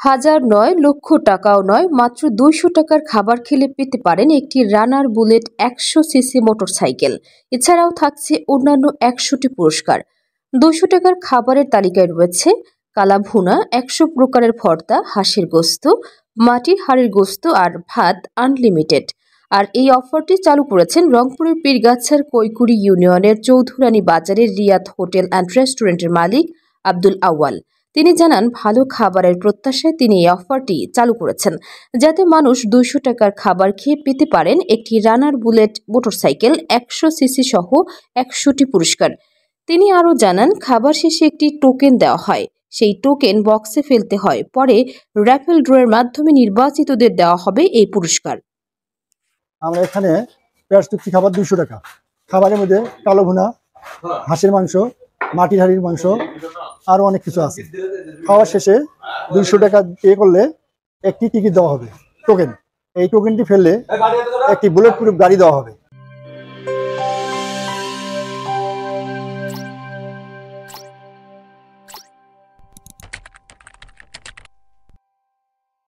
হাজার নয়, লক্ষ টাকাও নয়, মাত্র 200 টাকার খাবার খেলে পেতে পারেন একটি রানার বুলেট 100 সিসি মোটরসাইকেল। এছাড়াও থাকছে অন্যান্য 100টি পুরস্কার। 200 টাকার খাবারের তালিকায় রয়েছে কালা ভুনা, 100 প্রকারের ভর্তা, হাঁসের গোস্ত, মাটির হাড়ের গোস্ত আর ভাত আনলিমিটেড। আর এই অফারটি চালু করেছেন রংপুরের পীরগাছার কৈকুড়ি ইউনিয়নের চৌধুরানী বাজারের রিয়াদ হোটেল অ্যান্ড রেস্টুরেন্টের মালিক আব্দুল আউয়াল। তিনি জানান, ভালো খাবারের প্রত্যাশায় তিনি এই অফারটি চালু করেছেন, যাতে মানুষ 200 টাকার খাবার খেয়ে পেতে পারেন একটি রানার বুলেট মোটরসাইকেল, 100 সিসি সহ 100টি পুরস্কার। তিনি আরও জানান, খাবার শেষে একটি টোকেন দেওয়া হয়, সেই টোকেন বক্সে ফেলতে হয়, পরে র্যাফেল ড্রয়ের মাধ্যমে নির্বাচিতদের দেওয়া হবে এই পুরস্কার। আমরা এখানে পেঁয়াজ তৃপ্তি খাবার 200 টাকা। খাবারের মধ্যে কালো ভুনা, হাঁসের মাংস, মাটির হাড়ির মাংস, আরও অনেক কিছু আছে। খাওয়ার শেষে 200 টাকা পে করলে একটি টিকিট দেওয়া হবে, টোকেন। এই টোকেনটি ফেললে একটি বুলেট প্রুফ গাড়ি দেওয়া হবে।